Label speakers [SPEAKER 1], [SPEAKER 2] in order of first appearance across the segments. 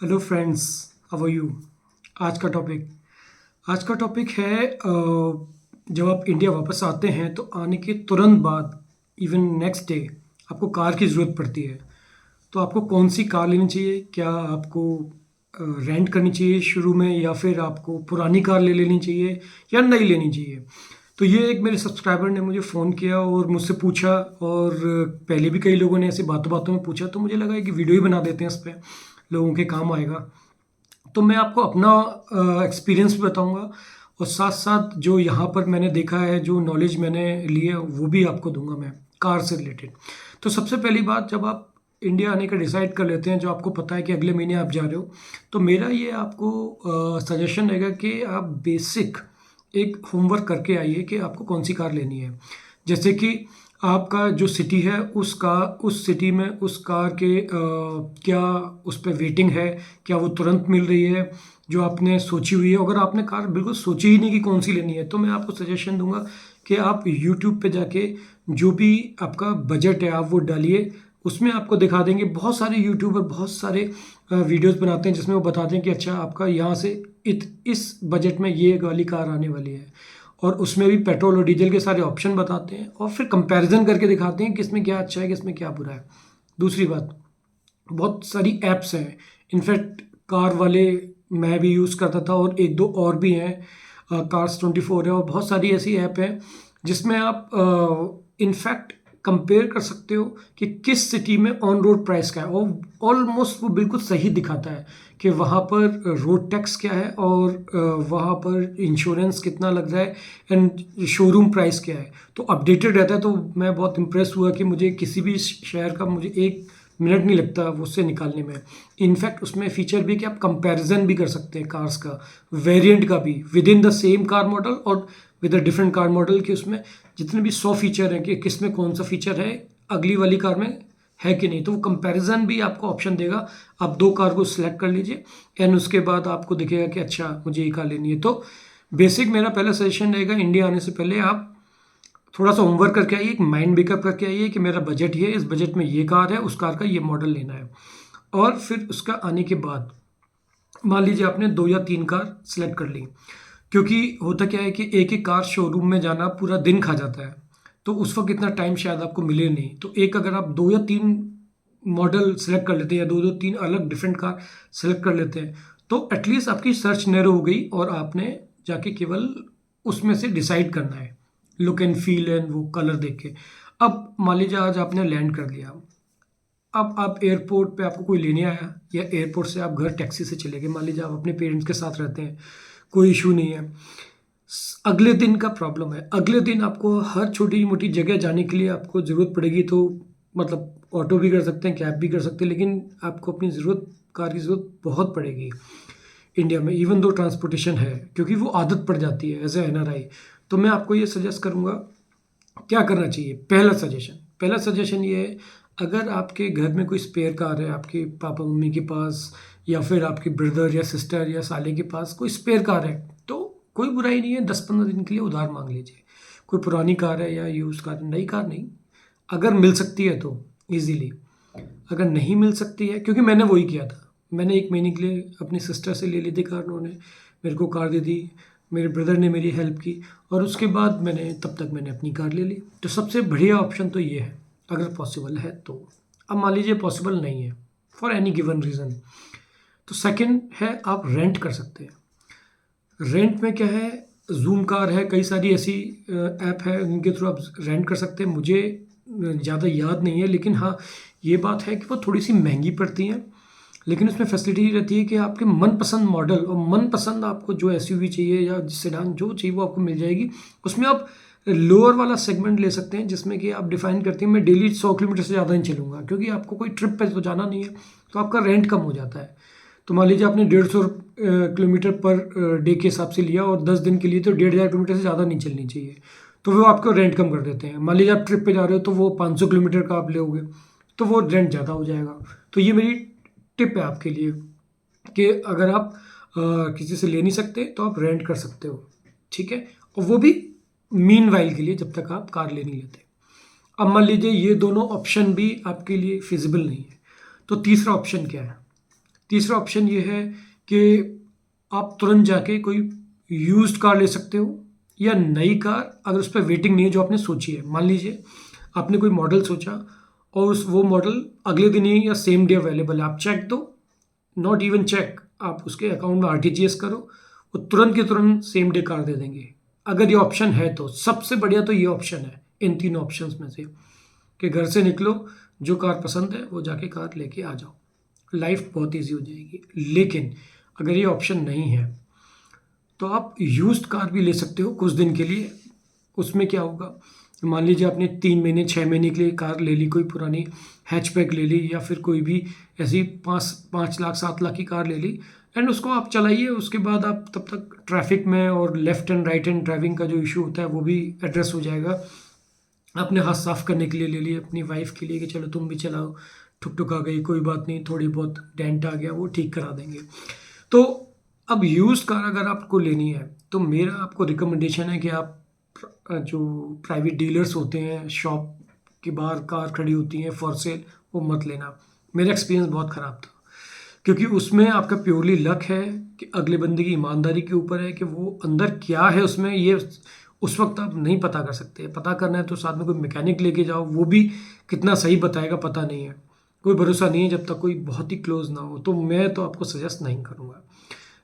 [SPEAKER 1] Hello friends, how are you. आज का topic है जब आप इंडिया वापस आते हैं तो आने के तुरंत बाद इवन नेक्स्ट डे आपको कार की ज़रूरत पड़ती है। तो आपको कौन सी कार लेनी चाहिए? क्या आपको रेंट करनी चाहिए शुरू में, या फिर आपको पुरानी कार ले लेनी चाहिए या नई लेनी चाहिए? तो ये एक मेरे सब्सक्राइबर ने मुझे फ़ोन किया और मुझसे पूछा, और पहले भी कई लोगों ने ऐसे बातों बातों में पूछा, तो मुझे लगा कि वीडियो ही बना देते हैं इस पर, लोगों के काम आएगा। तो मैं आपको अपना एक्सपीरियंस भी बताऊंगा, और साथ साथ जो यहाँ पर मैंने देखा है, जो नॉलेज मैंने ली है, वो भी आपको दूंगा मैं कार से रिलेटेड। तो सबसे पहली बात, जब आप इंडिया आने का डिसाइड कर लेते हैं, जो आपको पता है कि अगले महीने आप जा रहे हो, तो मेरा ये आपको सजेशन रहेगा कि आप बेसिक एक होमवर्क करके आइए कि आपको कौन सी कार लेनी है। जैसे कि आपका जो सिटी है, उस सिटी में उस कार के क्या उस पर वेटिंग है, क्या वो तुरंत मिल रही है जो आपने सोची हुई है। अगर आपने कार बिल्कुल सोची ही नहीं कि कौन सी लेनी है, तो मैं आपको सजेशन दूंगा कि आप यूट्यूब पे जाके जो भी आपका बजट है आप वो डालिए। उसमें आपको दिखा देंगे, बहुत सारे यूट्यूबर बहुत सारे वीडियोस बनाते हैं जिसमें वो बताते हैं कि अच्छा आपका यहाँ से इस बजट में ये वाली कार आने वाली है। और उसमें भी पेट्रोल और डीजल के सारे ऑप्शन बताते हैं, और फिर कंपैरिजन करके दिखाते हैं किसमें क्या अच्छा है किसमें क्या बुरा है। दूसरी बात, बहुत सारी ऐप्स हैं, इनफैक्ट कार वाले मैं भी यूज़ करता था, और एक दो और भी हैं, Cars24 है, और बहुत सारी ऐसी ऐप हैं जिसमें आप इनफैक्ट कंपेयर कर सकते हो कि किस सिटी में ऑन रोड प्राइस क्या है, और ऑलमोस्ट वो बिल्कुल सही दिखाता है कि वहाँ पर रोड टैक्स क्या है, और वहाँ पर इंश्योरेंस कितना लग रहा है, एंड शोरूम प्राइस क्या है। तो अपडेटेड रहता है। तो मैं बहुत इम्प्रेस हुआ कि मुझे किसी भी शहर का मुझे 1 मिनट नहीं लगता उससे निकालने में। इनफैक्ट उसमें फीचर भी कि आप कंपैरिजन भी कर सकते हैं कार्स का, वेरिएंट का भी, with in the same car model और with a different car model, कि उसमें जितने भी 100 फीचर हैं कि किस में कौन सा फीचर है अगली वाली कार में है कि नहीं। तो वो कंपैरिजन भी आपको ऑप्शन देगा। आप दो कार को सिलेक्ट कर लीजिए, एंड उसके बाद आपको दिखेगा कि अच्छा मुझे ये कार लेनी है। तो बेसिक मेरा पहला सजेशन रहेगा, इंडिया आने से पहले आप थोड़ा सा होमवर्क करके आइए, एक माइंड मेकअप करके आइए कि मेरा बजट ये है, इस बजट में ये कार है, उस कार का ये मॉडल लेना है। और फिर उसका आने के बाद मान लीजिए आपने 2 या 3 कार सेलेक्ट कर ली, क्योंकि होता क्या है कि एक एक कार शोरूम में जाना पूरा दिन खा जाता है, तो उस वक्त इतना टाइम शायद आपको मिले नहीं। तो एक अगर आप 2 या 3 मॉडल सेलेक्ट कर लेते हैं, या दो दो तीन अलग डिफरेंट कार सेलेक्ट कर लेते हैं, तो एटलीस्ट आपकी सर्च नैरो हो गई, और आपने जाके केवल उसमें से डिसाइड करना है, लुक एंड फील एंड वो कलर देख के। अब मान लीजिए आज आपने लैंड कर लिया, अब आप एयरपोर्ट पे आपको कोई लेने आया, या एयरपोर्ट से आप घर टैक्सी से चले गए, मान लीजिए आप अपने पेरेंट्स के साथ रहते हैं, कोई इशू नहीं है। अगले दिन का प्रॉब्लम है, अगले दिन आपको हर छोटी मोटी जगह जाने के लिए आपको ज़रूरत पड़ेगी, तो मतलब ऑटो भी कर सकते हैं, कैब भी कर सकते हैं, लेकिन आपको अपनी ज़रूरत, कार की ज़रूरत बहुत पड़ेगी इंडिया में, इवन दो ट्रांसपोर्टेशन है, क्योंकि वो आदत पड़ जाती है एज ए एनआरआई। तो मैं आपको ये सजेस्ट करूँगा क्या करना चाहिए। पहला सजेशन ये है, अगर आपके घर में कोई स्पेयर कार है, आपके पापा मम्मी के पास, या फिर आपके ब्रदर या सिस्टर या साले के पास कोई स्पेयर कार है, तो कोई बुराई नहीं है, 10-15 दिन के लिए उधार मांग लीजिए। कोई पुरानी कार है या यूज कार, नई कार नहीं, अगर मिल सकती है तो इजीली। अगर नहीं मिल सकती है, क्योंकि मैंने वही किया था, मैंने 1 महीने के लिए अपनी सिस्टर से ले ली थी कार, उन्होंने मेरे को कार दे दी, मेरे ब्रदर ने मेरी हेल्प की, और उसके बाद तब तक मैंने अपनी कार ले ली। तो सबसे बढ़िया ऑप्शन तो ये है, अगर पॉसिबल है तो। अब मान लीजिए पॉसिबल नहीं है फॉर एनी गिवन रीज़न, तो सेकंड है आप रेंट कर सकते हैं। रेंट में क्या है, जूम कार है, कई सारी ऐसी ऐप है उनके थ्रू आप रेंट कर सकते हैं। मुझे ज़्यादा याद नहीं है, लेकिन हाँ ये बात है कि वो थोड़ी सी महंगी पड़ती हैं, लेकिन उसमें फैसिलिटी रहती है कि आपके मनपसंद मॉडल और मनपसंद आपको जो एसयूवी चाहिए या सेडान जो चाहिए वो आपको मिल जाएगी। उसमें आप लोअर वाला सेगमेंट ले सकते हैं, जिसमें कि आप डिफाइन करते हैं मैं डेली 100 किलोमीटर से ज़्यादा नहीं चलूँगा, क्योंकि आपको कोई ट्रिप पे तो जाना नहीं है, तो आपका रेंट कम हो जाता है। तो मान लीजिए आपने 150 किलोमीटर पर डे के हिसाब से लिया, और 10 दिन के लिए तो 1500 किलोमीटर से ज़्यादा नहीं चलनी चाहिए, तो वो आपको रेंट कम कर देते हैं। मान लीजिए आप ट्रिप पे जा रहे हो, तो वो 500 किलोमीटर का आप लोगे, तो वो रेंट ज़्यादा हो जाएगा। तो ये मेरी टिप है आपके लिए कि अगर आप किसी से ले नहीं सकते तो आप रेंट कर सकते हो, ठीक है, और वो भी मीन वाइल के लिए, जब तक आप कार ले नहीं लेते। अब मान लीजिए ये दोनों ऑप्शन भी आपके लिए फिजिबल नहीं है, तो तीसरा ऑप्शन क्या है? तीसरा ऑप्शन ये है कि आप तुरंत जाके कोई यूज्ड कार ले सकते हो, या नई कार अगर उस पर वेटिंग नहीं है जो आपने सोची है। मान लीजिए आपने कोई मॉडल सोचा और उस वो मॉडल अगले दिन ही या सेम डे अवेलेबल है, आप चेक दो, नॉट इवन चेक, आप उसके अकाउंट में आरटीजीएस करो, वो तुरंत के तुरंत सेम डे कार दे देंगे। अगर ये ऑप्शन है तो सबसे बढ़िया तो ये ऑप्शन है इन तीनों ऑप्शंस में से, कि घर से निकलो, जो कार पसंद है वो जाके कार लेके आ जाओ, लाइफ बहुत ईजी हो जाएगी। लेकिन अगर ये ऑप्शन नहीं है तो आप यूज्ड कार भी ले सकते हो कुछ दिन के लिए। उसमें क्या होगा, मान लीजिए आपने 3 महीने 6 महीने के लिए कार ले ली, कोई पुरानी हैचबैक ले ली, या फिर कोई भी ऐसी 5 लाख 7 लाख की कार ले ली, एंड उसको आप चलाइए। उसके बाद आप तब तक ट्रैफिक में और left and right hand driving का जो इशू होता है वो भी एड्रेस हो जाएगा। अपने हाथ साफ करने के लिए ले लिए, अपनी वाइफ के लिए कि चलो तुम भी चलाओ, ठुक ठुक आ गई कोई बात नहीं, थोड़ी बहुत डेंट आ गया वो ठीक करा देंगे। तो अब यूज्ड कार अगर आपको लेनी है तो मेरा आपको रिकमेंडेशन है कि आप जो प्राइवेट डीलर्स होते हैं, शॉप के बाहर कार खड़ी होती हैं फॉर सेल, वो मत लेना। मेरा एक्सपीरियंस बहुत ख़राब था, क्योंकि उसमें आपका प्योरली लक है कि अगले बंदे की ईमानदारी के ऊपर है कि वो अंदर क्या है उसमें, ये उस वक्त आप नहीं पता कर सकते। पता करना है तो साथ में कोई मैकेनिक लेके जाओ, वो भी कितना सही बताएगा पता नहीं है, कोई भरोसा नहीं है जब तक कोई बहुत ही क्लोज ना हो। तो मैं तो आपको सजेस्ट नहीं करूँगा।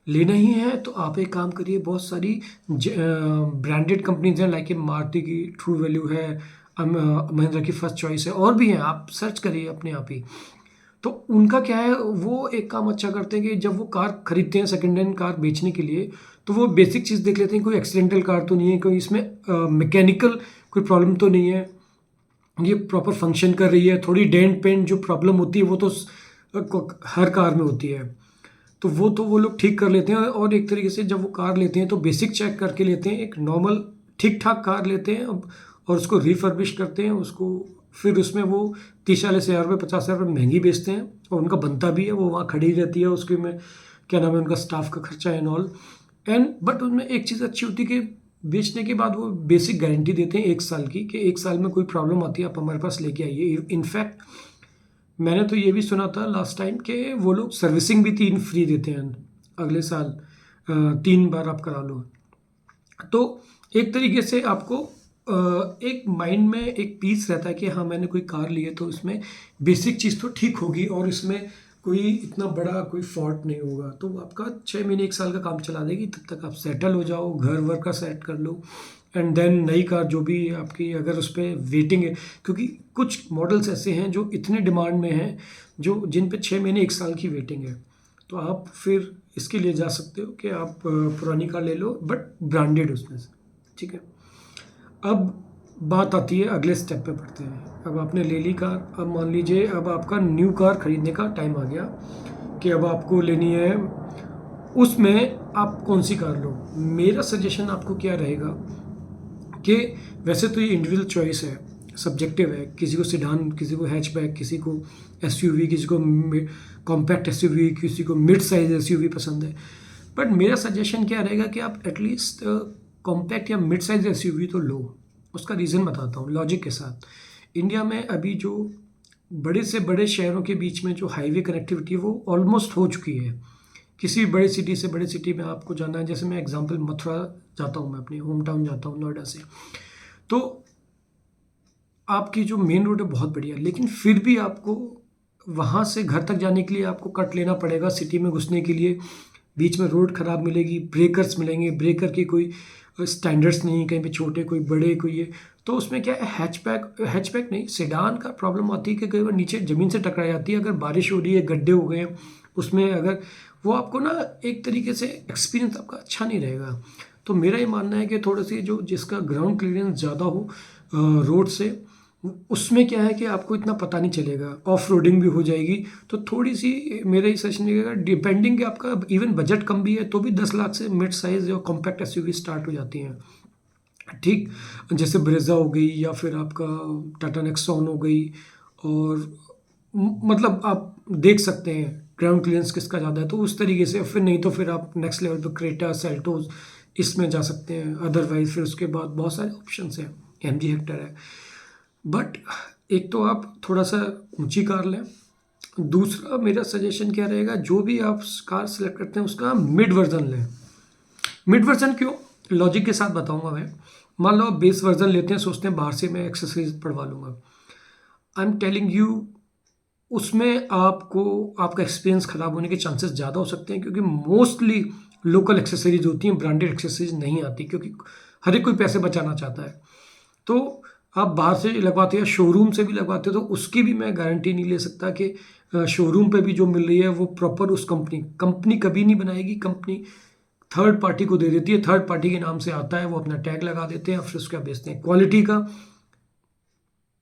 [SPEAKER 1] लेना ही है तो आप एक काम करिए, बहुत सारी ब्रांडेड कंपनीज हैं, लाइक मारुति की ट्रू वैल्यू है, महिंद्रा की फर्स्ट चॉइस है, और भी हैं, आप सर्च करिए अपने आप ही। तो उनका क्या है, वो एक काम अच्छा करते हैं कि जब वो कार खरीदते हैं सेकंड हैंड कार बेचने के लिए, तो वो बेसिक चीज़ देख लेते हैं कोई एक्सीडेंटल कार तो नहीं है, कोई इसमें मैकेनिकल कोई प्रॉब्लम तो नहीं है, ये प्रॉपर फंक्शन कर रही है। थोड़ी डेंट पेंट जो प्रॉब्लम होती है वो तो हर कार में होती है, तो वो लोग ठीक कर लेते हैं। और एक तरीके से जब वो कार लेते हैं तो बेसिक चेक करके लेते हैं, एक नॉर्मल ठीक ठाक कार लेते हैं और उसको रिफर्बिश करते हैं उसको, फिर उसमें वो 30-40 हज़ार रुपये 50 हज़ार रुपये महंगी बेचते हैं, और उनका बनता भी है, वो वहाँ खड़ी रहती है, उसके में क्या नाम है उनका स्टाफ का खर्चा एंड ऑल एंड। बट उनमें एक चीज़ अच्छी होती है कि बेचने के बाद वो बेसिक गारंटी देते हैं 1 साल की, कि 1 साल में कोई प्रॉब्लम आती है आप हमारे पास लेके आइए। इनफैक्ट मैंने तो ये भी सुना था लास्ट टाइम कि वो लोग सर्विसिंग भी 3 फ्री देते हैं अगले साल, 3 बार आप करा लो। तो एक तरीके से आपको एक माइंड में एक पीस रहता है कि हाँ मैंने कोई कार ली है तो इसमें बेसिक चीज़ तो ठीक होगी और इसमें कोई इतना बड़ा कोई फॉल्ट नहीं होगा, तो आपका 6 महीने 1 साल का काम चला देगी। तब तक आप सेटल हो जाओ, घर वर का सेट कर लो, एंड देन नई कार जो भी आपकी अगर उस पर वेटिंग है, क्योंकि कुछ मॉडल्स ऐसे हैं जो इतने डिमांड में हैं जो जिन पे 6 महीने 1 साल की वेटिंग है, तो आप फिर इसके लिए जा सकते हो कि आप पुरानी कार ले लो बट ब्रांडेड उसमें से, ठीक है। अब बात आती है अगले स्टेप पे बढ़ते हैं। अब आपने ले ली कार, अब मान लीजिए अब आपका न्यू कार खरीदने का टाइम आ गया कि अब आपको लेनी है, उसमें आप कौन सी कार लो। मेरा सजेशन आपको क्या रहेगा कि वैसे तो ये इंडिविजुअल चॉइस है, सब्जेक्टिव है, किसी को सिडान, किसी को हैचबैक, किसी को एसयूवी, किसी को कॉम्पैक्ट एसयूवी, किसी को मिड साइज एसयूवी पसंद है। बट मेरा सजेशन क्या रहेगा कि आप एटलीस्ट कॉम्पैक्ट या मिड साइज एसयूवी तो लो। उसका रीज़न बताता हूँ लॉजिक के साथ। इंडिया में अभी जो बड़े से बड़े शहरों के बीच में जो हाईवे कनेक्टिविटी है वो ऑलमोस्ट हो चुकी है। किसी भी बड़े सिटी से बड़े सिटी में आपको जाना है, जैसे मैं एग्जांपल मथुरा जाता हूँ, मैं अपनी होम टाउन जाता हूँ नोएडा से, तो आपकी जो मेन रोड है बहुत बढ़िया, लेकिन फिर भी आपको वहाँ से घर तक जाने के लिए आपको कट लेना पड़ेगा सिटी में घुसने के लिए। बीच में रोड ख़राब मिलेगी, ब्रेकर्स मिलेंगे, ब्रेकर की कोई स्टैंडर्ड्स नहीं, कहीं पे छोटे कोई बड़े कोई ये, तो उसमें क्या है हैचबैक नहीं सेडान का प्रॉब्लम आती है कि कई बार नीचे ज़मीन से टकरा जाती है, अगर बारिश हो रही है, गड्ढे हो गए हैं उसमें, अगर वो आपको ना एक तरीके से एक्सपीरियंस आपका अच्छा नहीं रहेगा। तो मेरा ये मानना है कि थोड़ी सी जो जिसका ग्राउंड क्लियरेंस ज़्यादा हो रोड से, उसमें क्या है कि आपको इतना पता नहीं चलेगा, ऑफ रोडिंग भी हो जाएगी। तो थोड़ी सी मेरा ही सजेशन रहेगा, डिपेंडिंग कि आपका इवन बजट कम भी है तो भी 10 लाख से मिड साइज और कॉम्पैक्ट एसयूवी स्टार्ट हो जाती हैं, ठीक। जैसे ब्रेजा हो गई या फिर आपका टाटा नेक्सॉन हो गई, और मतलब आप देख सकते हैं ग्राउंड क्लियरेंस किसका ज़्यादा है, तो उस तरीके से। फिर नहीं तो फिर आप नेक्स्ट लेवल पर क्रेटा, सेल्टोस इसमें जा सकते हैं। अदरवाइज फिर उसके बाद बहुत सारे ऑप्शन हैं, एमजी हेक्टर है। बट एक तो आप थोड़ा सा ऊंची कार लें, दूसरा मेरा सजेशन क्या रहेगा, जो भी आप कार सेलेक्ट करते हैं उसका मिड वर्जन लें। मिड वर्जन क्यों, लॉजिक के साथ बताऊंगा मैं। मान लो आप बेस वर्जन लेते हैं, सोचते हैं बाहर से मैं एक्सेसरीज पढ़वा लूँगा। आई एम टेलिंग यू, उसमें आपको आपका एक्सपीरियंस ख़राब होने के चांसेस ज़्यादा हो सकते हैं, क्योंकि मोस्टली लोकल एक्सेसरीज होती हैं, ब्रांडेड एक्सेसरीज नहीं आती, क्योंकि हर एक कोई पैसे बचाना चाहता है। तो आप बाहर से लगवाते हो या शोरूम से भी लगवाते हो, तो उसकी भी मैं गारंटी नहीं ले सकता कि शोरूम पे भी जो मिल रही है वो प्रॉपर उस कंपनी कभी नहीं बनाएगी। कंपनी थर्ड पार्टी को दे देती है, थर्ड पार्टी के नाम से आता है, वो अपना टैग लगा देते हैं और फिर उसका बेचते हैं। क्वालिटी का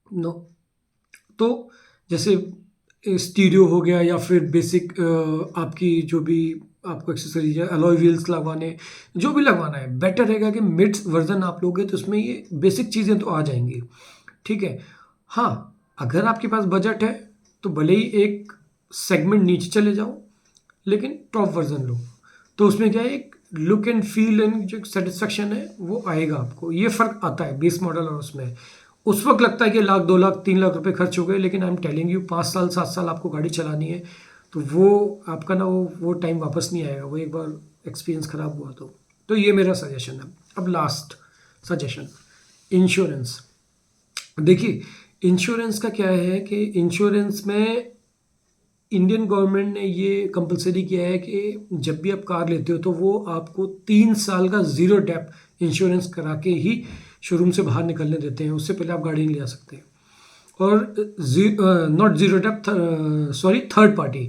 [SPEAKER 1] नो। तो जैसे स्टीरियो हो गया या फिर बेसिक आपकी जो भी आपको एक्सेसरीज है, अलॉय व्हील्स लगवाने, जो भी लगवाना है, बेटर रहेगा कि मिड वर्जन आप लोगे तो उसमें ये बेसिक चीज़ें तो आ जाएंगी। ठीक है। हाँ, अगर आपके पास बजट है तो भले ही एक सेगमेंट नीचे चले जाओ, लेकिन टॉप वर्जन लो, तो उसमें क्या है, एक लुक एंड फील एंड जो सेटिस्फेक्शन है वो आएगा आपको। ये फ़र्क आता है बेस मॉडल और उसमें। उस वक्त लगता है कि लाख 2 लाख 3 लाख रुपए खर्च हो गए, लेकिन आई एम टेलिंग यू 5 साल 7 साल आपको गाड़ी चलानी है, तो वो आपका ना वो टाइम वापस नहीं आएगा, वो एक बार एक्सपीरियंस ख़राब हुआ तो ये मेरा सजेशन है। अब लास्ट सजेशन, इंश्योरेंस। देखिए, इंश्योरेंस का क्या है कि इंश्योरेंस में इंडियन गवर्नमेंट ने ये कंपलसरी किया है कि जब भी आप कार लेते हो तो वो आपको 3 साल का ज़ीरो डेप इंश्योरेंस करा के ही शोरूम से बाहर निकलने देते हैं, उससे पहले आप गाड़ी नहीं ले सकते। और not zero dep, sorry, third party,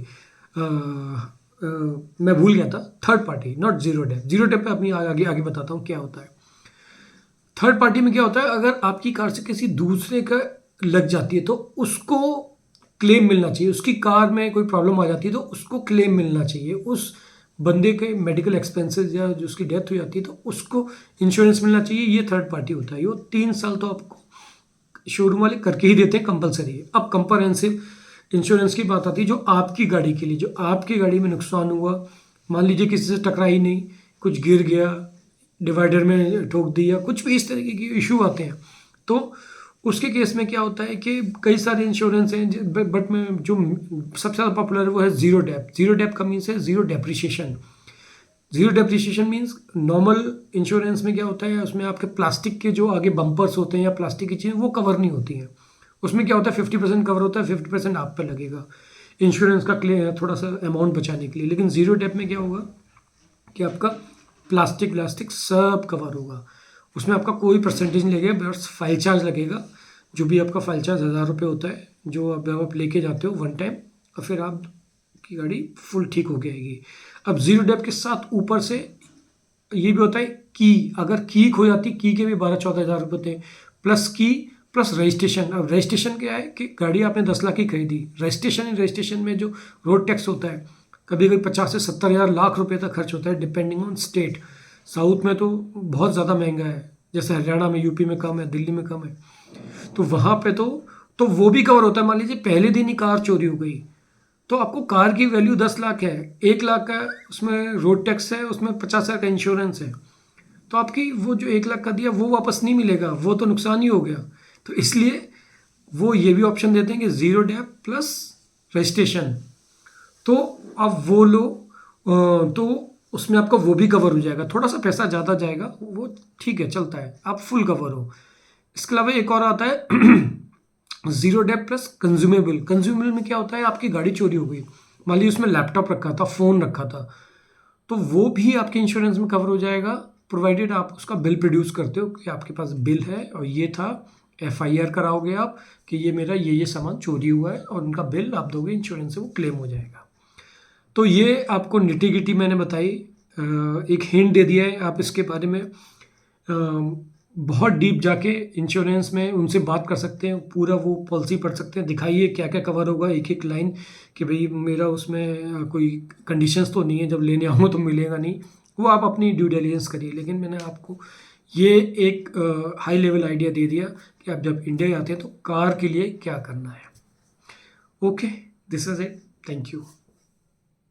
[SPEAKER 1] मैं भूल गया था, third party not zero dep. Zero dep पे अपनी आगे आगे बताता हूँ क्या होता है। थर्ड पार्टी में क्या होता है, अगर आपकी कार से किसी दूसरे का लग जाती है तो उसको क्लेम मिलना चाहिए। उसकी कार में कोई प्रॉब्लम आ जाती है तो उसको क्लेम मिलना चाहिए। उस बंदे के मेडिकल एक्सपेंसेस या जो उसकी डेथ हो जाती है तो उसको इंश्योरेंस मिलना चाहिए। ये थर्ड पार्टी होता है। ये 3 साल तो आपको शोरूम वाले करके ही देते हैं, कंपलसरी है। अब कंप्रहेंसिव इंश्योरेंस की बात आती है, जो आपकी गाड़ी के लिए, जो आपकी गाड़ी में नुकसान हुआ, मान लीजिए किसी से टकराई नहीं, कुछ गिर गया, डिवाइडर में ठोक दिया, कुछ भी इस तरीके के इशू आते हैं, तो उसके केस में क्या होता है कि कई सारे इंश्योरेंस हैं, बट में जो सबसे ज़्यादा पॉपुलर है वो है ज़ीरो डेप। ज़ीरो डेप का मीन्स है zero depreciation. Zero depreciation means normal insurance में क्या होता है, उसमें आपके प्लास्टिक के जो आगे बम्पर्स होते हैं या प्लास्टिक की चीज़ें वो कवर नहीं होती हैं। उसमें क्या होता है 50% कवर होता है, 50% आप पे लगेगा इंश्योरेंस का क्लेम, थोड़ा सा अमाउंट बचाने के लिए। लेकिन ज़ीरो डेप में क्या होगा कि आपका प्लास्टिक व्लास्टिक सब कवर होगा, उसमें आपका कोई परसेंटेज नहीं लगेगा, बस फाइल चार्ज लगेगा। जो भी आपका फाइल चार्ज 1000 रुपये होता है, जो आप लेके जाते हो वन टाइम, और फिर आप की गाड़ी फुल ठीक हो जाएगी। अब ज़ीरो डेप के साथ ऊपर से ये भी होता है की, अगर की खो जाती, की के भी 12-14 हज़ार रुपये थे, प्लस की प्लस रजिस्ट्रेशन। अब रजिस्ट्रेशन क्या है कि गाड़ी आपने 10 लाख की खरीदी, रजिस्ट्रेशन में जो रोड टैक्स होता है, कभी कभी 50 से 70 हज़ार लाख रुपए तक खर्च होता है, डिपेंडिंग ऑन स्टेट। साउथ में तो बहुत ज़्यादा महंगा है, जैसे हरियाणा में, यूपी में कम है, दिल्ली में कम है। तो वहाँ पे तो वो भी कवर होता है। मान लीजिए पहले दिन ही कार चोरी हो गई, तो आपको कार की वैल्यू 10 लाख है, 1 लाख का उसमें रोड टैक्स है, उसमें 50 हज़ार का इंश्योरेंस है, तो आपकी वो जो 1 लाख का दिया वो वापस नहीं मिलेगा, वो तो नुकसान ही हो गया। तो इसलिए वो ये भी ऑप्शन देते हैं कि ज़ीरो डेप प्लस रजिस्ट्रेशन, तो आप वो लो, तो उसमें आपका वो भी कवर हो जाएगा। थोड़ा सा पैसा ज़्यादा जाएगा, वो ठीक है, चलता है, आप फुल कवर हो। इसके अलावा एक और आता है zero debt plus consumable. Consumable में क्या होता है, आपकी गाड़ी चोरी हो गई, मान लीजिए उसमें लैपटॉप रखा था, फ़ोन रखा था, तो वो भी आपके इंश्योरेंस में कवर हो जाएगा, प्रोवाइडेड आप उसका बिल प्रोड्यूस करते हो कि आपके पास बिल है और ये था, FIR कराओगे आप कि ये मेरा ये सामान चोरी हुआ है, और उनका बिल आप दोगे, इंश्योरेंस से वो क्लेम हो जाएगा। तो ये आपको निटी गिटी मैंने बताई, एक हिंट दे दिया है। आप इसके बारे में बहुत डीप जाके इंश्योरेंस में उनसे बात कर सकते हैं, पूरा वो पॉलिसी पढ़ सकते हैं, दिखाइए क्या क्या कवर होगा, एक एक लाइन, कि भाई मेरा उसमें कोई कंडीशंस तो नहीं है, जब लेने आऊँ तो मिलेगा नहीं, वो आप अपनी ड्यू डिलिजेंस करिए। लेकिन मैंने आपको ये एक हाई लेवल आइडिया दे दिया कि आप जब इंडिया आते हैं तो कार के लिए क्या करना है। Okay, this is it, thank you.